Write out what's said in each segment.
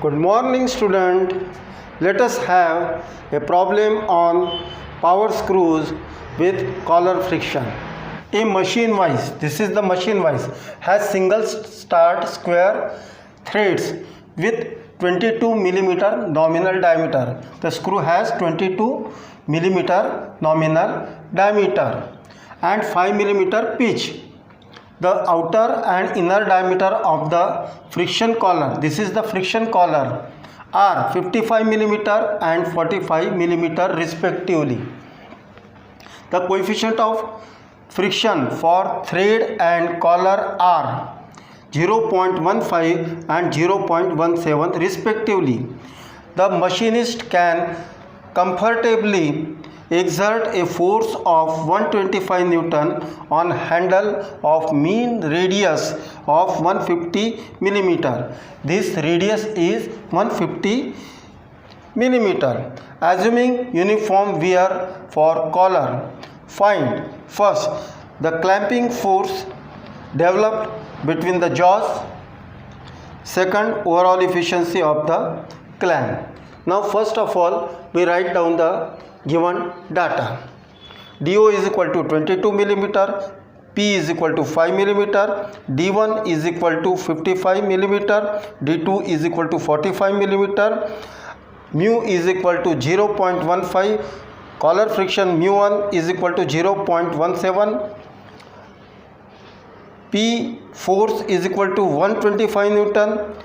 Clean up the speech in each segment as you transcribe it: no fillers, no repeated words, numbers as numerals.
Good morning, student. Let us have a problem on power screws with collar friction. A machine vise, this is the machine vise, has single start square threads with 22 millimeter nominal diameter. The screw has 22 millimeter nominal diameter and 5 millimeter pitch. The outer and inner diameter of the friction collar, this is the friction collar, are 55 millimeter and 45 millimeter respectively. The coefficient of friction for thread and collar are 0.15 and 0.17 respectively. The machinist can comfortably exert a force of 125 Newton on handle of mean radius of 150 millimeter. This radius is 150 millimeter. Assuming uniform wear for collar, find first the clamping force developed between the jaws, second overall efficiency of the clamp. Now first of all we write down the given data. DO is equal to 22 millimeter, P is equal to 5 millimeter, D1 is equal to 55 millimeter, D2 is equal to 45 millimeter, mu is equal to 0.15, collar friction mu1 is equal to 0.17, P force is equal to 125 Newton,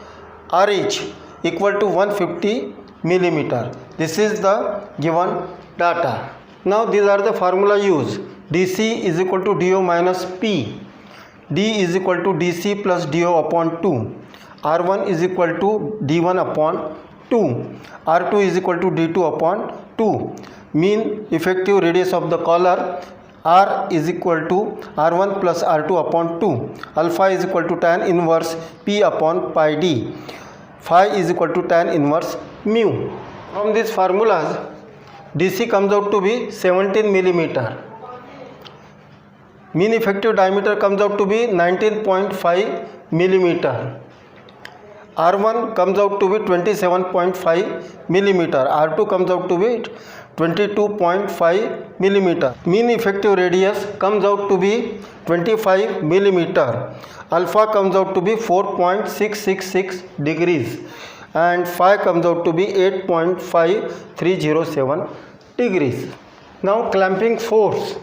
RH equal to 150 millimeter. This is the given data. Now these are the formula used. DC is equal to DO minus P. D is equal to DC plus DO upon 2. R1 is equal to D1 upon 2. R2 is equal to D2 upon 2. Mean effective radius of the collar R is equal to R1 plus R2 upon 2. Alpha is equal to tan inverse P upon pi D. Phi is equal to tan inverse mu. From these formulas, DC comes out to be 17 millimeter. Mean effective diameter comes out to be 19.5 millimeter. R1 comes out to be 27.5 millimeter. R2 comes out to be 22.5 millimeter. Mean effective radius comes out to be 25 millimeter. Alpha comes out to be 4.666 degrees and phi comes out to be 8.5307 degrees. Now clamping force,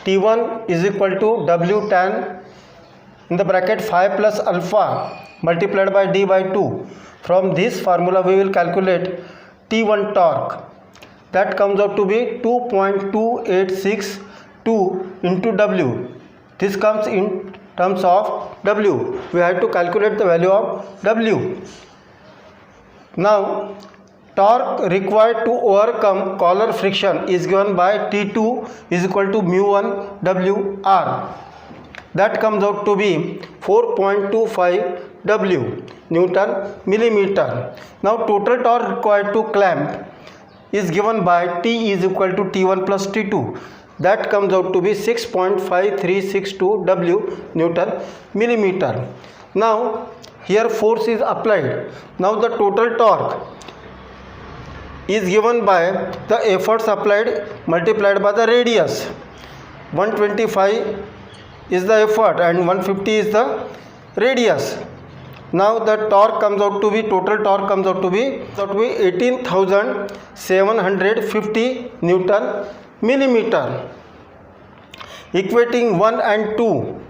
T1 is equal to W tan in the bracket phi plus alpha multiplied by D by 2. From this formula we will calculate T1 torque. That comes out to be 2.2862 into W. This comes in terms of W. We have to calculate the value of W. Now torque required to overcome collar friction is given by T2 is equal to mu1 WR. That comes out to be 4.25 W Newton millimeter. Now total torque required to clamp is given by T is equal to T1 plus T2. That comes out to be 6.5362 W Newton millimeter. Now here force is applied. Now the total torque is given by the efforts applied multiplied by the radius. 125 is the effort and 150 is the radius. Now the torque comes out to be, total torque comes out to be 18,750 Newton millimeter. Equating 1 and 2,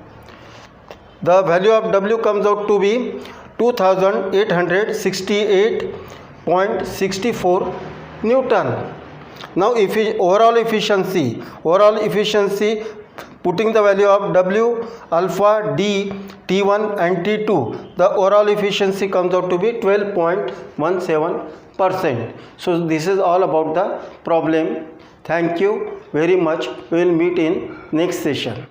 the value of W comes out to be 2868.64 Newton. Now if overall efficiency, putting the value of W, alpha, D, T1 and T2, the overall efficiency comes out to be 12.17%. So this is all about the problem. Thank you very much. We will meet in next session.